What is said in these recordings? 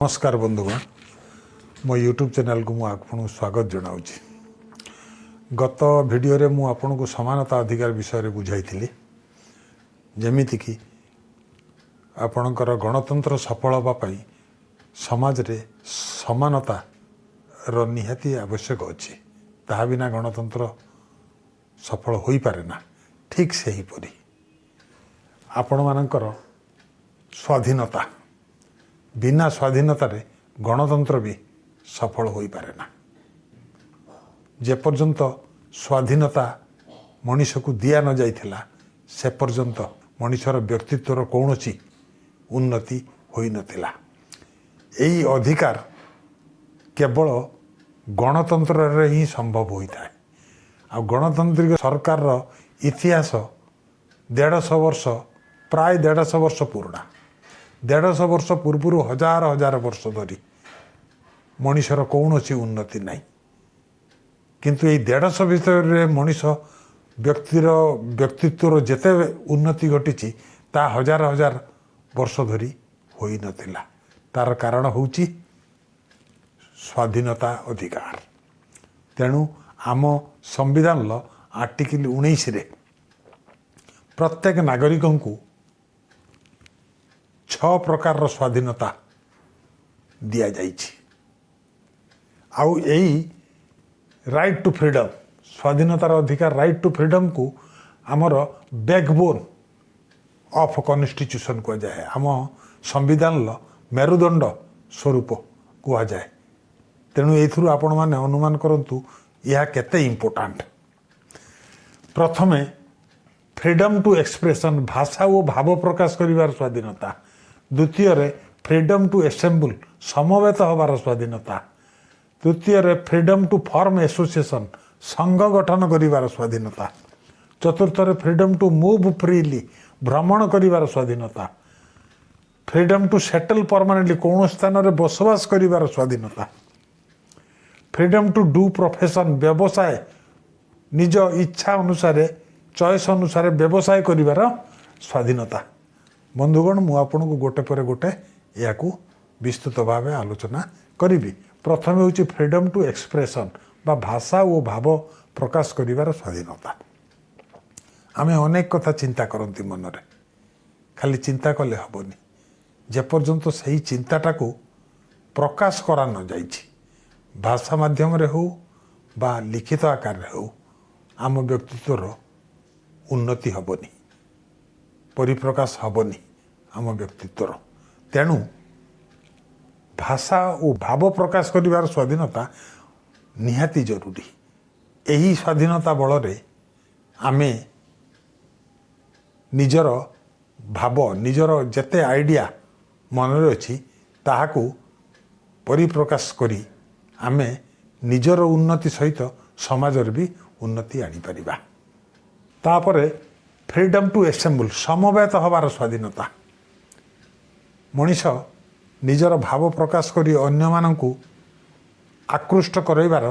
नमस्कार बंधुगण मो यूट्यूब चैनल को मुझे स्वागत जनाऊँ। गत वीडियो रे मु आपन को समानता अधिकार विषय रे बुझाई जमीती कि आपणकर गणतंत्र सफल होगापी समाज रे समानता रो निहाती आवश्यक अच्छी ता बिना गणतंत्र सफल हो पारे ना। ठीक से ही परी आपण मानकर स्वाधीनता बिना स्वाधीनता रे गणतंत्र भी सफल हो पारे ना। जे पर्यंत स्वाधीनता मनीष को दिया न जाइथिला से पर्यंत मनीषर व्यक्तित्वर कौनसी उन्नति होई नथिला। एही अधिकार केवल गणतंत्र रे ही संभव होता है। आ गणतांत्रिक सरकार रो इतिहास 150 वर्ष प्राय 150 वर्ष पुराना। 150 वर्ष पूर्व हजार हजार वर्ष धरी मनीषर कौनसी उन्नति नहीं, किंतु ये 150 भितर मनीष व्यक्तित्वर जेते उन्नति घटी ता हजार हजार वर्ष धरी होई नथिला। तार कारण होची स्वाधीनता अधिकार। तेणु आम संविधान आर्टिकल 19 रे प्रत्येक नागरिक को 6 प्रकार स्वाधीनता दिया जाइछि। आउ यही राइट टू फ्रीडम स्वाधीनतार अधिकार राइट टू फ्रीडम को आमर बैकबोन ऑफ कॉन्स्टिट्यूशन कह जाए। आम संविधान मेरुदंड स्वरूप कह जाए। तेणु एथुरु आपण माने अनुमान करंतु यह केते इम्पोर्टेंट। प्रथमे फ्रीडम टू एक्सप्रेशन भाषा और भाव प्रकाश करिवार स्वाधीनता। द्वितीय रे फ्रीडम टू एसेम्बल समवेत होबार स्वाधीनता। तृतीय रे फ्रीडम टू फॉर्म एसोसिएशन संघ गठन करिवार स्वाधीनता। चतुर्थ रे फ्रीडम टू मूव फ्रीली भ्रमण करिवार स्वाधीनता। फ्रीडम टू सेटल परमानेंटली कौन स्थान रे बसवास करिवार स्वाधीनता। फ्रीडम टू डू प्रोफेशन व्यवसाय निज इच्छा अनुसार चॉइस अनुसार व्यवसाय करिवार स्वाधीनता। बंधुगण मु आपन को गोटे पर गोटे या विस्तृत भाव आलोचना करी। प्रथम हूँ फ्रीडम टू एक्सप्रेशन बा भाषा और भाव प्रकाश करिवार स्वाधीनता। आमे अनेक कथा चिंता करती मन रे, खाली चिंता कले हेनी जेपर्यंत सही चिंताटा को प्रकाश करा न जाइछि भाषा माध्यम रे हो बा लिखित आकार रे हो आम व्यक्तित्वर उन्नति हेनी, परिप्रकाश हेनी आम व्यक्तित्वर। तेणु भाषा और भाव प्रकाश करिवार स्वाधीनता निहाती जरूरी। यही स्वाधीनता बल रे आमे निजर भाव निजर जेते आइडिया मन अच्छी ताहाकू परिप्रकाश करी आमे निजर उन्नति सहित समाज भी उन्नति आनी परिबा। तापरे फ्रीडम टू एसेम्बल समवेत होबार स्वाधीनता। मनीष निजर भाव प्रकाश करी अन्य मानकू आकृष्ट करैबार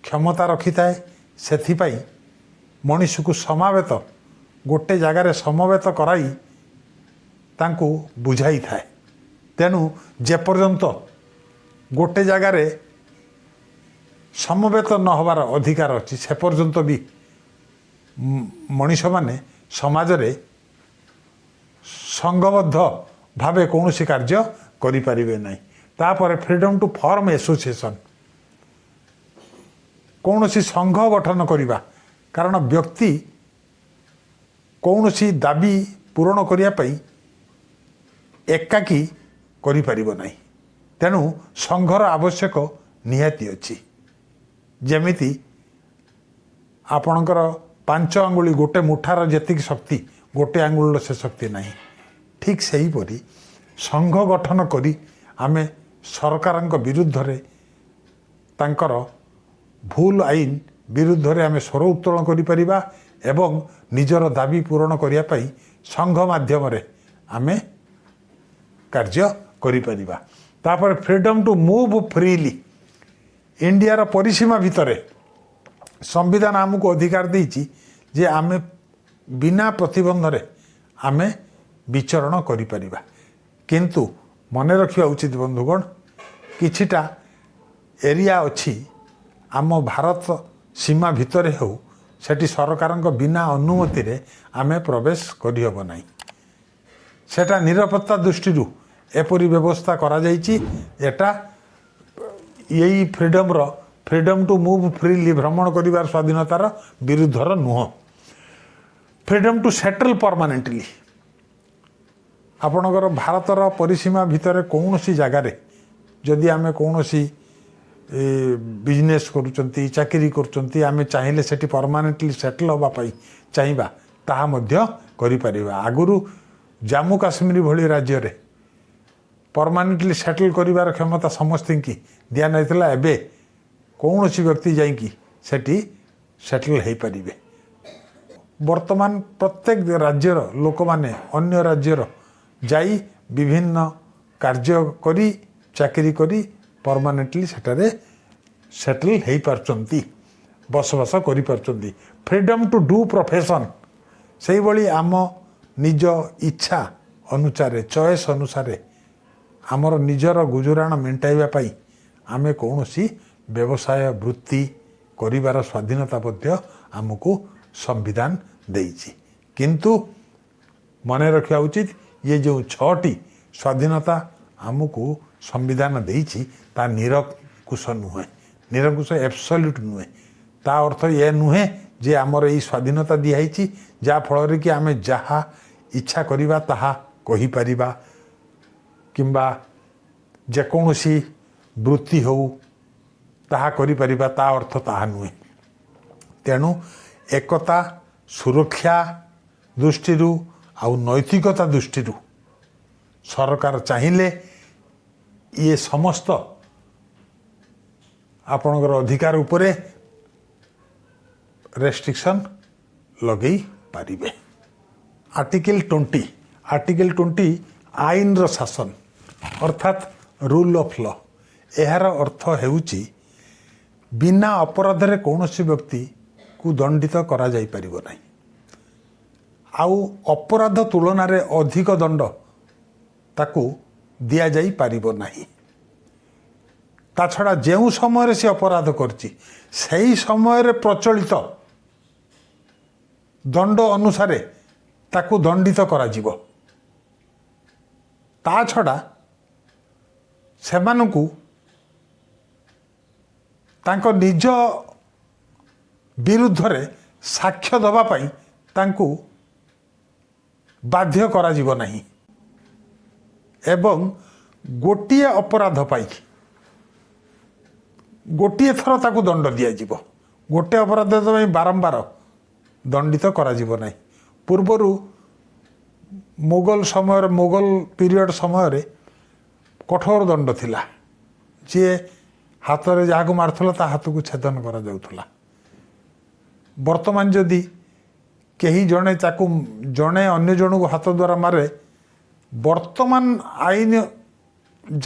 क्षमता रखि थाए। सेथिपाई मनीष को समावेत गोटे जगार समवेत कराई तांकू बुझाई थाए। तेणु जेपर्यंत गोटे जगार समवेत न होबार अधिकार अच्छी से पर्यंत भी मनीष माने समाज रे संघबद्ध भावे कौन सी कार्य करें नहीं। तापर फ्रीडम टू फॉर्म एसोसिएशन कौन सी संघ गठन करवा। कारण व्यक्ति कौन सी दाबी पूरण करने एकाकी करें नहीं। तेणु संघर आवश्यक निहाती अच्छी। जेमिति आपणकर 5 आंगुली गोटे मुठार जेतिक शक्ति गोटे आंगुल से शक्ति नहीं। ठीक से ही परी संघ गठन करी आमे सरकार विरुद्ध रे तांकर भूल आईन विरुद्ध रे आमे स्वर उत्तोलन करि परिबा एवं निजर दाबी पूरण करिया पई संघ माध्यम रे आमे कार्य करि परिबा। तापर freedom to move freely India रो परिसीमा भितरे संविधान आमको अधिकार देछि जे आमे बिना प्रतिबंध रे आमे विचरण करि परिबा। किंतु ମନେ ରଖିବା ଉଚିତ ବନ୍ଧୁଗଣ କିଛିଟା ଏରିଆ ଅଛି ଆମ ଭାରତ ସୀମା ଭିତରେ ହେଉ ସେଠି ସରକାରଙ୍କ ବିନା ଅନୁମତିରେ ଆମେ ପ୍ରବେଶ କରିହେବ ନାହିଁ। ସେଟା ନିରାପତ୍ତା ଦୃଷ୍ଟିରୁ ଏପରି ବ୍ୟବସ୍ଥା କରାଯାଇଛି। ଏଟା ଏଇ ଫ୍ରିଡମ୍ ଟୁ ମୁଭ୍ ଫ୍ରିଲି ଭ୍ରମଣ କରିବାର ସ୍ୱାଧୀନତାର ବିରୁଦ୍ଧର ନୁହଁ। ଫ୍ରିଡମ୍ ଟୁ ସେଟଲ୍ ପରମାନେଣ୍ଟଲି ଆପଣଙ୍କର ଭାରତର ପରିସୀମା ଭିତରେ କୌଣସି ଜାଗାରେ ଯଦି ଆମେ କୌଣସି ବିଜନେସ୍ କରୁଛନ୍ତି ଚାକିରି କରୁଛନ୍ତି ଆମେ ଚାହିଁଲେ ସେଠି ପରମାନେଣ୍ଟଲି ସେଟଲ୍ ହେବା ପାଇଁ ଚାହିଁବା ତାହା ମଧ୍ୟ କରିପାରିବା। ଆଗରୁ ଜାମ୍ମୁ କାଶ୍ମୀର ଭଳି ରାଜ୍ୟରେ ପରମାନେଣ୍ଟଲି ସେଟଲ୍ କରିବାର କ୍ଷମତା ସମସ୍ତଙ୍କୁ ଦିଆଯାଇଥିଲା। ଏବେ କୌଣସି ବ୍ୟକ୍ତି ଯାଇକି ସେଠି ସେଟଲ୍ ହୋଇପାରିବେ। ବର୍ତ୍ତମାନ ପ୍ରତ୍ୟେକ ରାଜ୍ୟର ଲୋକମାନେ ଅନ୍ୟ ରାଜ୍ୟର ଯାଇ ବିଭିନ୍ନ କାର୍ଯ୍ୟ କରି ଚାକିରି କରି ପରମାନେଣ୍ଟଲି ସେଠାରେ ସେଟଲ୍ ହୋଇପାରୁଛନ୍ତି ବସବାସ କରିପାରୁଛନ୍ତି। ଫ୍ରିଡମ୍ ଟୁ ଡୁ ପ୍ରଫେସନ୍ ସେଇଭଳି ଆମ ନିଜ ଇଚ୍ଛା ଅନୁସାରେ ଚଏସ୍ ଅନୁସାରେ ଆମର ନିଜର ଗୁଜୁରାଣ ମେଣ୍ଟାଇବା ପାଇଁ ଆମେ କୌଣସି ବ୍ୟବସାୟ ବୃତ୍ତି କରିବାର ସ୍ୱାଧୀନତା ମଧ୍ୟ ଆମକୁ ସମ୍ବିଧାନ ଦେଇଛି। କିନ୍ତୁ ମନେ ରଖିବା ଉଚିତ ଇଏ ଯେଉଁ 6ଟି ସ୍ୱାଧୀନତା ଆମକୁ ସମ୍ବିଧାନ ଦେଇଛି ତା ନିରଙ୍କୁଶ ନୁହେଁ, ନିରଙ୍କୁଶ ଏବ୍ସଲ୍ୟୁଟ୍ ନୁହେଁ। ତା ଅର୍ଥ ଏ ନୁହେଁ ଯେ ଆମର ଏଇ ସ୍ୱାଧୀନତା ଦିଆହେଇଛି ଯାହାଫଳରେ କି ଆମେ ଯାହା ଇଚ୍ଛା କରିବା ତାହା କହିପାରିବା କିମ୍ବା ଯେକୌଣସି ବୃତ୍ତି ହେଉ ତାହା କରିପାରିବା, ତା ଅର୍ଥ ତାହା ନୁହେଁ। ତେଣୁ ଏକତା ସୁରକ୍ଷା ଦୃଷ୍ଟିରୁ ଆଉ ନୈତିକତା ଦୃଷ୍ଟିରୁ ସରକାର ଚାହିଁଲେ ଇଏ ସମସ୍ତ ଆପଣଙ୍କର ଅଧିକାର ଉପରେ ରେଷ୍ଟ୍ରିକ୍ସନ୍ ଲଗେଇ ପାରିବେ। ଆର୍ଟିକଲ 20 ଆଇନର ଶାସନ ଅର୍ଥାତ୍ ରୁଲ୍ ଅଫ୍ ଲ। ଏହାର ଅର୍ଥ ହେଉଛି ବିନା ଅପରାଧରେ କୌଣସି ବ୍ୟକ୍ତିକୁ ଦଣ୍ଡିତ କରାଯାଇପାରିବ ନାହିଁ। ଆଉ ଅପରାଧ ତୁଳନାରେ ଅଧିକ ଦଣ୍ଡ ତାକୁ ଦିଆଯାଇପାରିବ ନାହିଁ। ତା ଛଡ଼ା ଯେଉଁ ସମୟରେ ସେ ଅପରାଧ କରିଛି ସେହି ସମୟରେ ପ୍ରଚଳିତ ଦଣ୍ଡ ଅନୁସାରେ ତାକୁ ଦଣ୍ଡିତ କରାଯିବ। ତା ଛଡ଼ା ସେମାନଙ୍କୁ ତାଙ୍କ ନିଜ ବିରୁଦ୍ଧରେ ସାକ୍ଷ୍ୟ ଦେବା ପାଇଁ ତାଙ୍କୁ ବାଧ୍ୟ କରାଯିବ ନାହିଁ ଏବଂ ଗୋଟିଏ ଅପରାଧ ପାଇଁ ଗୋଟିଏ ଥର ତାକୁ ଦଣ୍ଡ ଦିଆଯିବ। ଗୋଟିଏ ଅପରାଧ ପାଇଁ ବାରମ୍ବାର ଦଣ୍ଡିତ କରାଯିବ ନାହିଁ। ପୂର୍ବରୁ ମୋଗଲ ପିରିୟଡ଼ ସମୟରେ କଠୋର ଦଣ୍ଡ ଥିଲା। ଯିଏ ହାତରେ ଯାହାକୁ ମାରୁଥିଲା ତା ହାତକୁ ଛେଦନ କରାଯାଉଥିଲା। ବର୍ତ୍ତମାନ ଯଦି କେହି ଜଣେ ଅନ୍ୟ ଜଣକୁ ହାତ ଦ୍ୱାରା ମାରେ ବର୍ତ୍ତମାନ ଆଇନ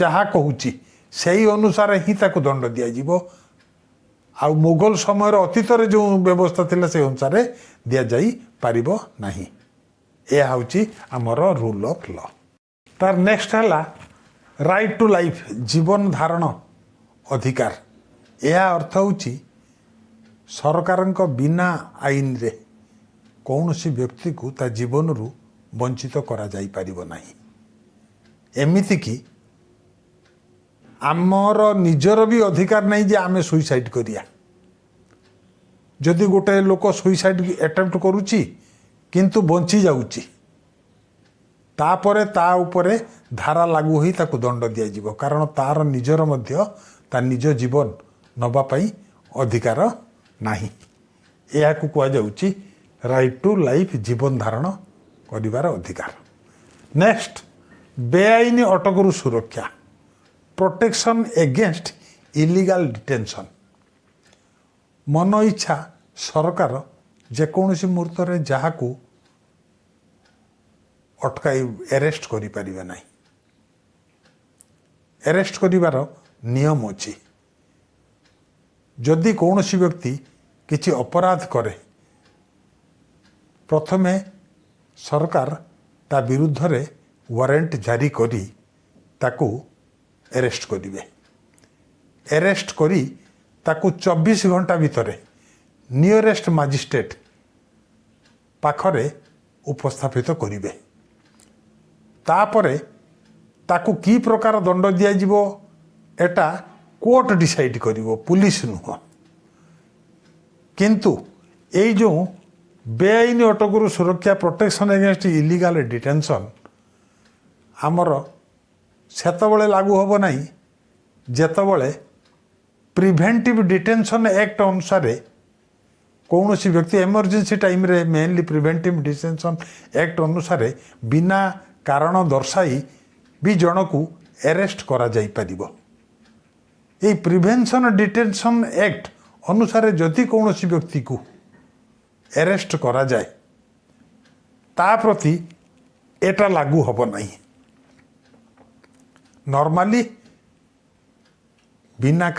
ଯାହା କହୁଛି ସେହି ଅନୁସାରେ ହିଁ ତାକୁ ଦଣ୍ଡ ଦିଆଯିବ। ଆଉ ମୋଗଲ ସମୟର ଅତୀତରେ ଯେଉଁ ବ୍ୟବସ୍ଥା ଥିଲା ସେ ଅନୁସାରେ ଦିଆଯାଇପାରିବ ନାହିଁ। ଏହା ହେଉଛି ଆମର ରୁଲ୍ ଅଫ୍ ଲ। ତାର ନେକ୍ସଟ ହେଲା ରାଇଟ୍ ଟୁ ଲାଇଫ୍, ଜୀବନ ଧାରଣ ଅଧିକାର। ଏହା ଅର୍ଥ ହେଉଛି ସରକାରଙ୍କ ବିନା ଆଇନରେ କୌଣସି ବ୍ୟକ୍ତିକୁ ତା ଜୀବନରୁ ବଞ୍ଚିତ କରାଯାଇପାରିବ ନାହିଁ। ଏମିତିକି ଆମର ନିଜର ବି ଅଧିକାର ନାହିଁ ଯେ ଆମେ ସୁଇସାଇଡ୍ କରିବା। ଯଦି ଗୋଟେ ଲୋକ ସୁଇସାଇଡ୍ ଆଟେମ୍ପ୍ଟ କରୁଛି କିନ୍ତୁ ବଞ୍ଚି ଯାଉଛି ତାପରେ ତା ଉପରେ ଧାରା ଲାଗୁ ହୋଇ ତାକୁ ଦଣ୍ଡ ଦିଆଯିବ, କାରଣ ତାର ନିଜର ମଧ୍ୟ ତା ନିଜ ଜୀବନ ନେବା ପାଇଁ ଅଧିକାର ନାହିଁ। ଏହାକୁ କୁହାଯାଉଛି ରାଇଟ୍ ଟୁ ଲାଇଫ୍, ଜୀବନ ଧାରଣ କରିବାର ଅଧିକାର। ନେକ୍ସଟ, ବେଆଇନ ଅଟକରୁ ସୁରକ୍ଷା, ପ୍ରୋଟେକ୍ସନ୍ ଏଗେନ୍ଷ୍ଟ ଇଲିଗାଲ ଡିଟେନସନ୍। ମନ ଇଚ୍ଛା ସରକାର ଯେକୌଣସି ମୁହୂର୍ତ୍ତରେ ଯାହାକୁ ଆରେଷ୍ଟ କରିପାରିବେ ନାହିଁ। ଆରେଷ୍ଟ କରିବାର ନିୟମ ଅଛି। ଯଦି କୌଣସି ବ୍ୟକ୍ତି କିଛି ଅପରାଧ କରେ ପ୍ରଥମେ ସରକାର ତା ବିରୁଦ୍ଧରେ ୱାରେଣ୍ଟ ଜାରି କରି ताकू अरेस्ट करेंगे। अरेस्ट करी ताकू 24 घंटा भितर नियरेस्ट मजिस्ट्रेट पाखरे उपस्थापित करेंगे। तापरे ताकू की प्रकार दंड दिज्व एटा कोर्ट डिसाइड करिवो, पुलिस नुह। किंतु ये जो बेआईन अटकरू सुरक्षा प्रोटेक्शन एगेंस्ट इलीगल डिटेंशन आमर सेतबले लागू होब नहीं जेतबले प्रिवेंटिव डिटेंशन एक्ट अनुसार कौन सी व्यक्ति इमरजेंसी टाइम रे मेनली प्रिवेंटिव डिटेंशन एक्ट अनुसार बिना कारण दर्शाई भी जन को अरेस्ट करा जाई परिबो। ये प्रिवेंशन डिटेंशन एक्ट अनुसार जदि कौन सी व्यक्ति को अरेस्ट करा जाए ता प्रति एटा लागू होब नहीं। नॉर्मली बिना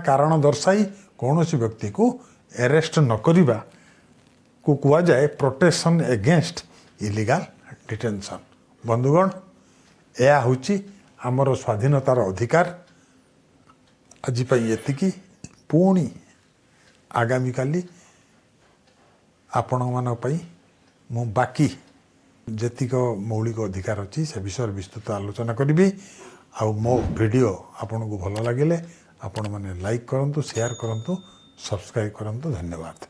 कारण दर्शाई कौन सी व्यक्ति को अरेस्ट न करिबा को कुआ जाए प्रोटेक्शन एगेंस्ट इलीगल डिटेंशन। बंधुगण, यह हूँ आमर स्वाधीनतार अधिकार। आज ये पुणी आगामी काली आपण मान मु बाकी जेतिक मौलिक अधिकार अच्छी से विषय विस्तृत आलोचना करी। आ मो वीडियो आपन को भल लगे आपण मैंने लाइक करूँ, शेयर करूँ, सब्सक्राइब करूँ। धन्यवाद।